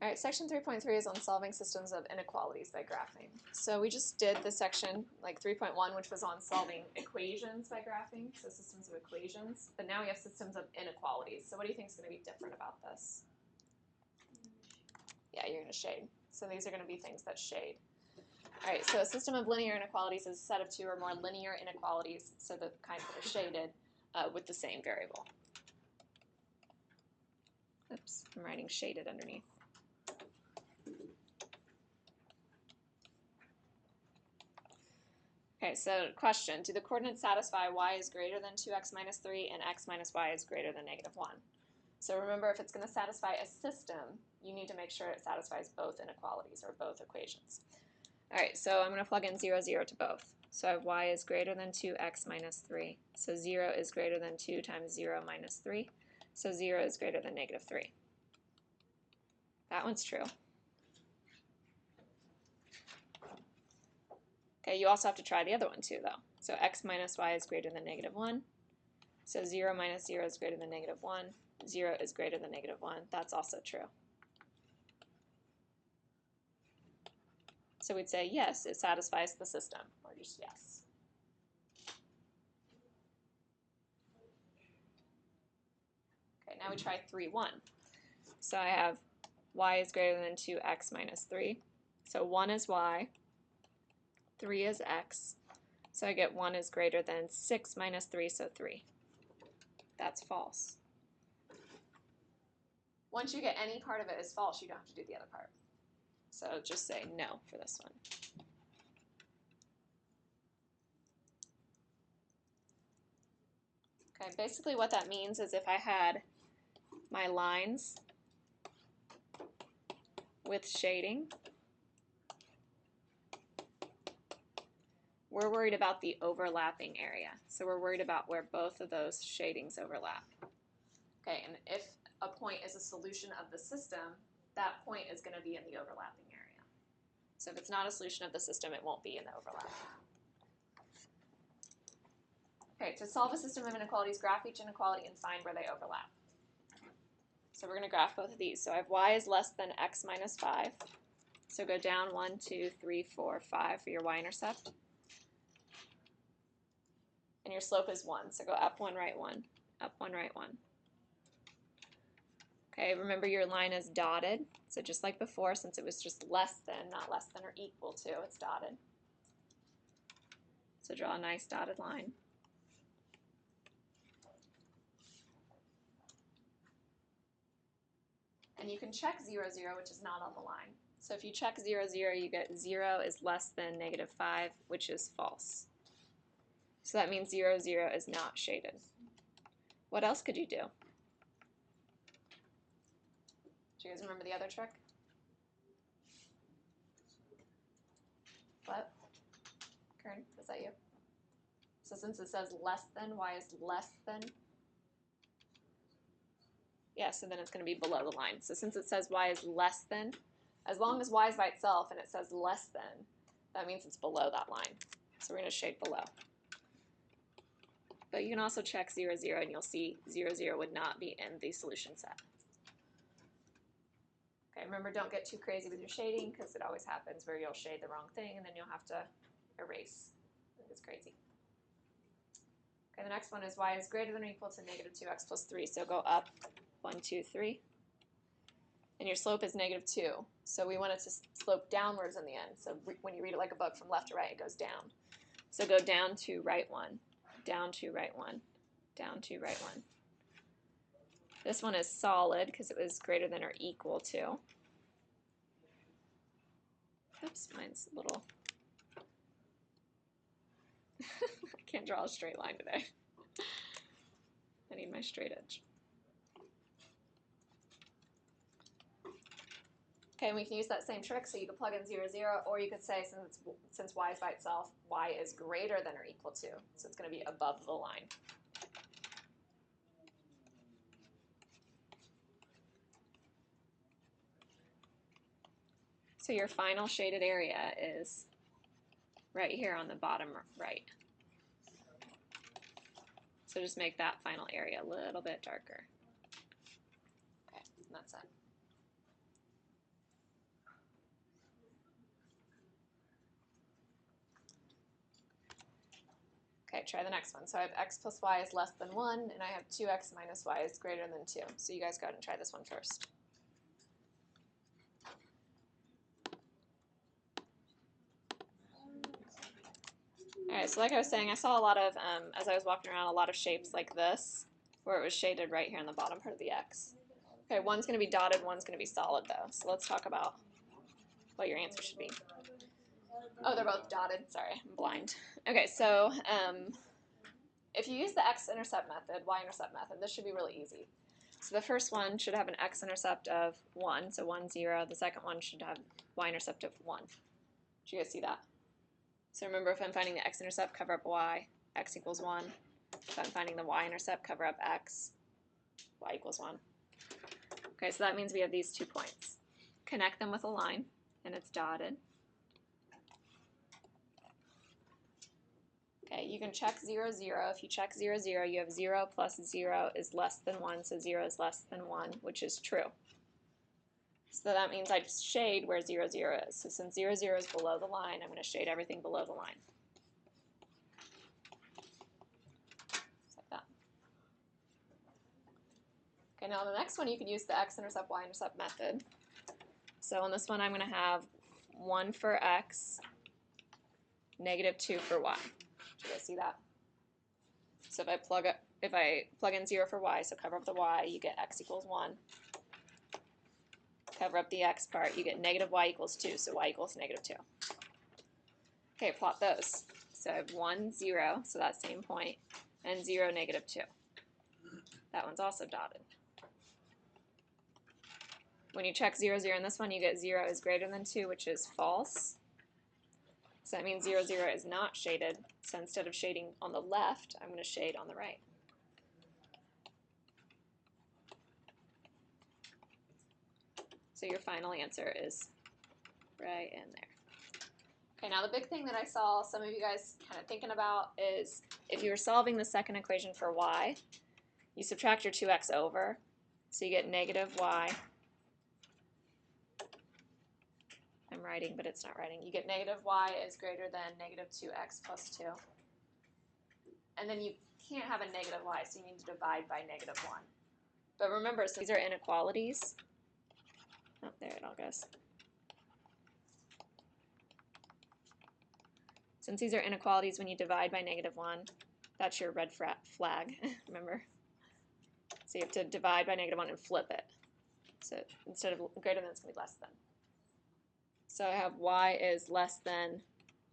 All right, section 3.3 is on solving systems of inequalities by graphing. So we just did the section, like 3.1, which was on solving equations by graphing, so systems of equations. But now we have systems of inequalities. So what do you think is going to be different about this? Yeah, you're going to shade. So these are going to be things that shade. All right, so a system of linear inequalities is a set of two or more linear inequalities, so the kinds that are shaded with the same variable. Oops, I'm writing shaded underneath. Okay, so question, do the coordinates satisfy y is greater than 2x minus 3 and x minus y is greater than negative 1? So remember, if it's going to satisfy a system, you need to make sure it satisfies both inequalities or both equations. All right, so I'm going to plug in 0, 0 to both. So I have y is greater than 2x minus 3. So 0 is greater than 2 times 0 minus 3. So 0 is greater than negative 3. That one's true. Okay, you also have to try the other one too, though. So x minus y is greater than negative 1. So 0 minus 0 is greater than negative 1. 0 is greater than negative 1. That's also true. So we'd say, yes, it satisfies the system, or just yes. Okay, now we try 3, 1. So I have y is greater than 2x minus 3. So 1 is y, 3 is x. So I get 1 is greater than 6 minus 3, so 3. That's false. Once you get any part of it as false, you don't have to do the other part. So just say no for this one. Okay, basically what that means is if I had my lines with shading, we're worried about the overlapping area. So we're worried about where both of those shadings overlap. Okay, and if a point is a solution of the system, that point is going to be in the overlapping area. So if it's not a solution of the system, it won't be in the overlap. Okay, to solve a system of inequalities, graph each inequality and find where they overlap. So we're going to graph both of these. So I have y is less than x minus 5. So go down 1, 2, 3, 4, 5 for your y-intercept. And your slope is 1. So go up 1, right 1, up 1, right 1. Okay, remember your line is dotted. So just like before, since it was just less than, not less than or equal to, it's dotted. So draw a nice dotted line. And you can check 0, 0, which is not on the line. So if you check 0, 0, you get 0 is less than negative 5, which is false. So that means 0, 0 is not shaded. What else could you do? Do you guys remember the other trick? What? Karen, is that you? So since it says less than, y is less than? Yeah, so then it's going to be below the line. So since it says y is less than, as long as y is by itself and it says less than, that means it's below that line. So we're going to shade below. But you can also check 0, 0, and you'll see 0, 0 would not be in the solution set. Okay, remember, don't get too crazy with your shading because it always happens where you'll shade the wrong thing and then you'll have to erase. It's crazy. Okay, the next one is y is greater than or equal to negative 2x plus 3. So go up 1, 2, 3. And your slope is negative 2. So we want it to slope downwards in the end. So when you read it like a book from left to right, it goes down. So go down to right 1, down to right 1, down to right 1. This one is solid because it was greater than or equal to. Oops, mine's a little... I can't draw a straight line today. I need my straight edge. Okay, and we can use that same trick, so you could plug in 0, 0, or you could say since y is by itself, y is greater than or equal to, so it's going to be above the line. So your final shaded area is right here on the bottom right. So just make that final area a little bit darker. Okay, and that's it. Okay, try the next one. So I have x plus y is less than 1, and I have 2x minus y is greater than 2. So you guys go ahead and try this one first. Alright, so like I was saying, I saw a lot of, as I was walking around, a lot of shapes like this, where it was shaded right here in the bottom part of the x. Okay, one's going to be dotted, one's going to be solid, though. So let's talk about what your answer should be. Oh, they're both dotted. Sorry, I'm blind. Okay, so if you use the x-intercept method, y-intercept method, this should be really easy. So the first one should have an x-intercept of 1, so 1, 0. The second one should have y-intercept of 1. Did you guys see that? So remember, if I'm finding the x-intercept, cover up y, x equals 1. If I'm finding the y-intercept, cover up x, y equals 1. Okay, so that means we have these 2 points. Connect them with a line, and it's dotted. Okay, you can check 0, 0. If you check 0, 0, you have 0 plus 0 is less than 1, so 0 is less than 1, which is true. So that means I shade where 0, 0 is. So since 0, 0 is below the line, I'm going to shade everything below the line. Just like that. Okay, now the next one you can use the x-intercept, y-intercept method. So on this one I'm going to have 1 for x, negative 2 for y. Did you guys see that? So if I plug in 0 for y, so cover up the y, you get x equals 1. Cover up the x part, you get negative y equals 2, so y equals negative 2. Okay, plot those. So I have 1, 0, so that same point, and 0, negative 2. That one's also dotted. When you check 0, 0 in this one, you get 0 is greater than 2, which is false. So that means 0, 0 is not shaded. So instead of shading on the left, I'm going to shade on the right. So your final answer is right in there. Okay, now the big thing that I saw some of you guys kind of thinking about is if you were solving the second equation for y, you subtract your 2x over, so you get negative y. I'm writing, but it's not writing. You get negative y is greater than negative 2x plus 2. And then you can't have a negative y, so you need to divide by negative 1. But remember, so these are inequalities. Oh, there it all goes. Since these are inequalities, when you divide by negative 1, that's your red flag, remember? So you have to divide by negative 1 and flip it. So instead of greater than, it's going to be less than. So I have y is less than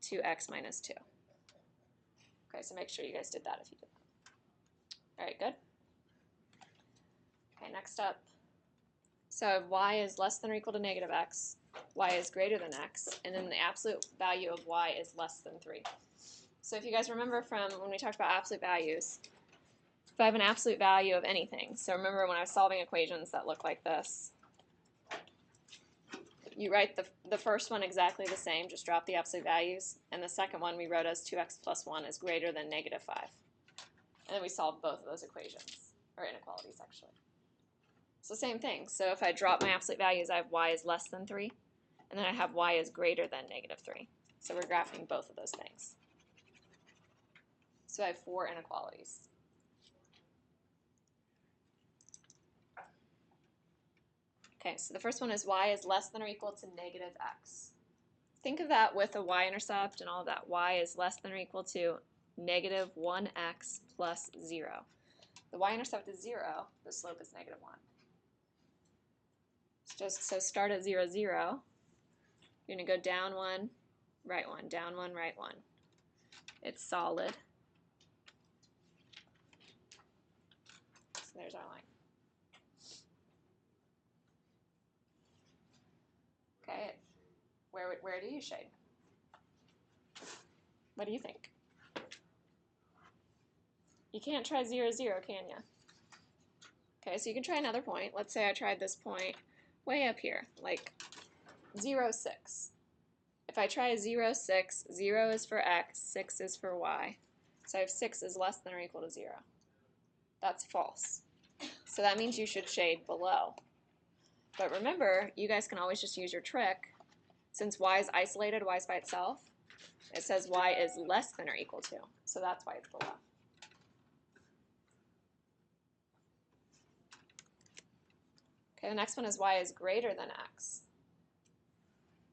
2x minus 2. Okay, so make sure you guys did that if you did that. All right, good? Okay, next up. So y is less than or equal to negative x, y is greater than x, and then the absolute value of y is less than 3. So if you guys remember from when we talked about absolute values, if I have an absolute value of anything, so remember when I was solving equations that look like this, you write the first one exactly the same, just drop the absolute values, and the second one we wrote as 2x plus 1 is greater than negative 5. And then we solved both of those equations, or inequalities actually. So same thing, so if I drop my absolute values, I have y is less than 3, and then I have y is greater than negative 3. So we're graphing both of those things. So I have 4 inequalities. Okay, so the first one is y is less than or equal to negative x. Think of that with a y-intercept and all of that. Y is less than or equal to negative 1x plus 0. The y-intercept is 0, the slope is negative 1. So start at 0, 0. You're going to go down 1, right 1, down 1, right 1. It's solid. So there's our line. Okay, where do you shade? What do you think? You can't try 0, 0, can you? Okay, so you can try another point. Let's say I tried this point way up here, like 0, 6. If I try 0, 6, 0 is for x, 6 is for y. So I have 6 is less than or equal to 0. That's false. So that means you should shade below. But remember, you guys can always just use your trick. Since y is isolated, y is by itself, It says y is less than or equal to, so that's why it's below. Okay, the next one is y is greater than x.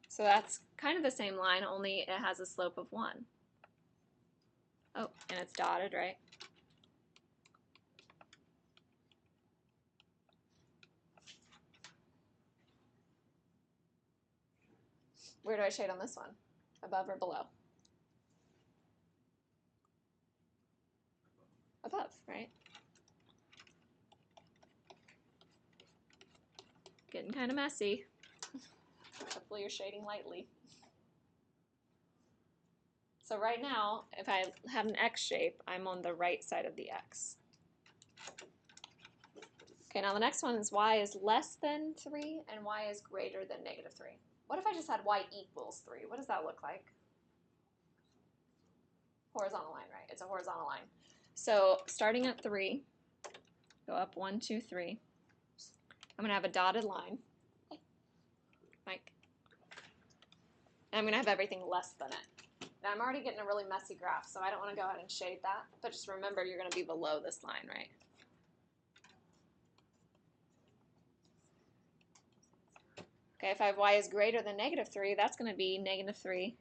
So that's kind of the same line, only it has a slope of 1. Oh, and it's dotted, right? Where do I shade on this one? Above or below? Above, right? Getting kind of messy. Hopefully you're shading lightly. So right now, if I have an X shape, I'm on the right side of the X. Okay, now the next one is y is less than 3 and y is greater than negative 3. What if I just had y equals 3? What does that look like? Horizontal line, right? It's a horizontal line. So starting at 3, go up 1, 2, 3. I'm going to have a dotted line. Mike. And I'm going to have everything less than it. Now I'm already getting a really messy graph, so I don't want to go ahead and shade that. But just remember, you're going to be below this line, right? Okay, if I have y is greater than negative 3, that's going to be negative 3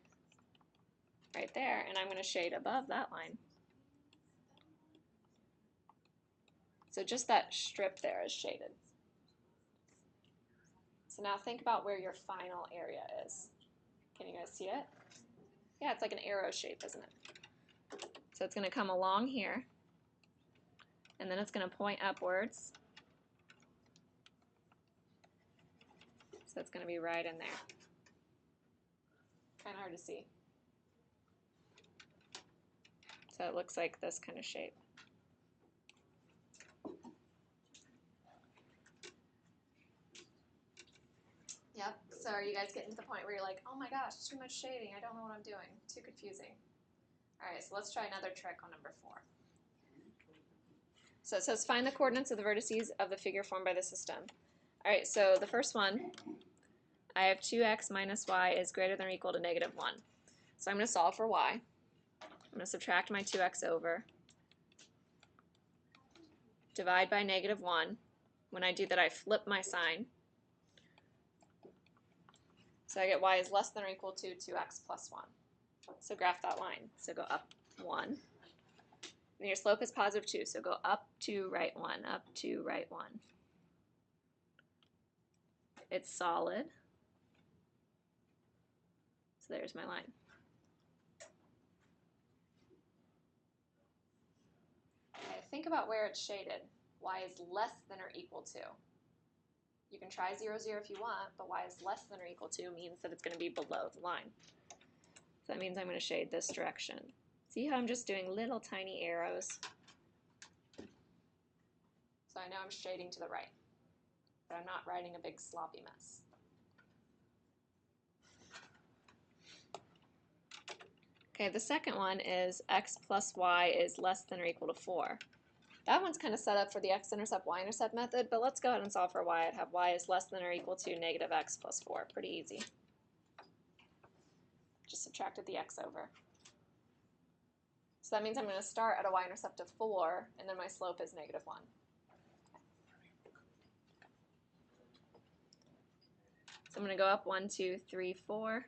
right there, and I'm going to shade above that line. So just that strip there is shaded. So now think about where your final area is. Can you guys see it? Yeah, it's like an arrow shape, isn't it? So it's going to come along here, and then it's going to point upwards. So it's going to be right in there. Kind of hard to see. So it looks like this kind of shape. Yep, so are you guys getting to the point where you're like, oh my gosh, too much shading, I don't know what I'm doing, too confusing. All right, so let's try another trick on number 4. So it says find the coordinates of the vertices of the figure formed by the system. All right, so the first one, I have 2x minus y is greater than or equal to negative 1. So I'm going to solve for y. I'm going to subtract my 2x over, divide by negative 1. When I do that, I flip my sign. So I get y is less than or equal to 2x plus 1. So graph that line. So go up 1. And your slope is positive 2, so go up 2, right 1, up 2, right 1. It's solid. So there's my line. Okay, think about where it's shaded. Y is less than or equal to. You can try 0, 0 if you want, but y is less than or equal to means that it's going to be below the line. So that means I'm going to shade this direction. See how I'm just doing little tiny arrows? So I know I'm shading to the right, but I'm not writing a big sloppy mess. Okay, the second one is x plus y is less than or equal to 4. That one's kind of set up for the x-intercept, y-intercept method, but let's go ahead and solve for y. I'd have y is less than or equal to negative x plus 4. Pretty easy. Just subtracted the x over. So that means I'm going to start at a y-intercept of 4, and then my slope is negative 1. So I'm going to go up 1, 2, 3, 4,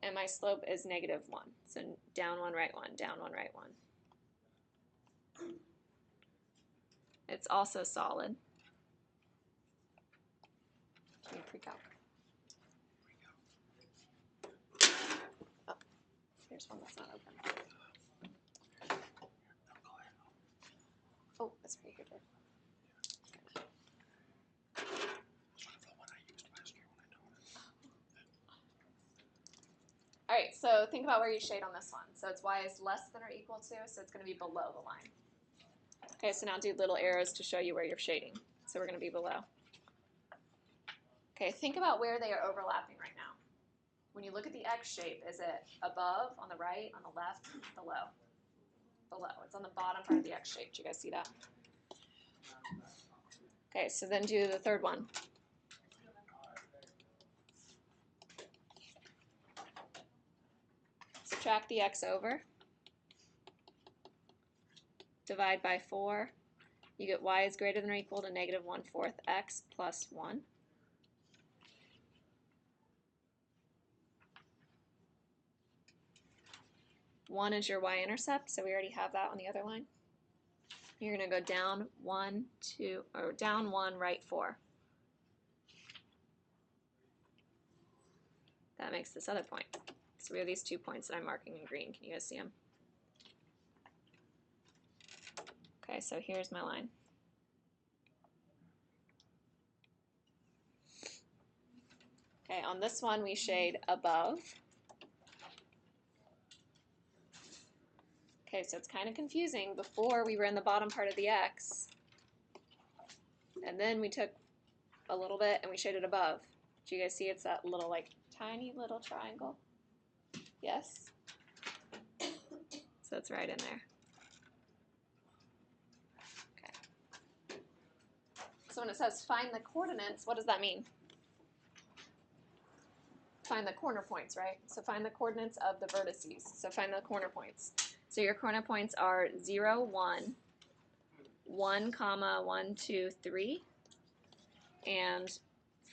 and my slope is negative 1. So down 1, right 1, down 1, right 1. It's also solid. Can you pre-calc? Oh, here's one that's not open. Oh, that's right here. All right, so think about where you shade on this one. So it's y is less than or equal to, so it's going to be below the line. Okay, so now do little arrows to show you where you're shading. So we're going to be below. Okay, think about where they are overlapping right now. When you look at the X shape, is it above, on the right, on the left, below? Below. It's on the bottom part of the X shape. Do you guys see that? Okay, so then do the third one. subtract the x over, divide by 4, you get y is greater than or equal to negative 1/4 x plus 1. One is your y-intercept, so we already have that on the other line. You're going to go down 1, 2, or down 1, right 4. That makes this other point. So we have these 2 points that I'm marking in green. Can you guys see them? Okay, so here's my line. Okay, on this one we shade above. Okay, so it's kind of confusing. Before we were in the bottom part of the x, and then we took a little bit and we shaded above. Do you guys see it's that little, like, tiny little triangle? Yes? So it's right in there. Okay. So when it says find the coordinates, what does that mean? Find the corner points, right? So find the coordinates of the vertices. So find the corner points. So your corner points are 0, 1, 1, 1, 2, 3, and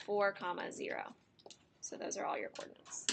4, 0. So those are all your coordinates.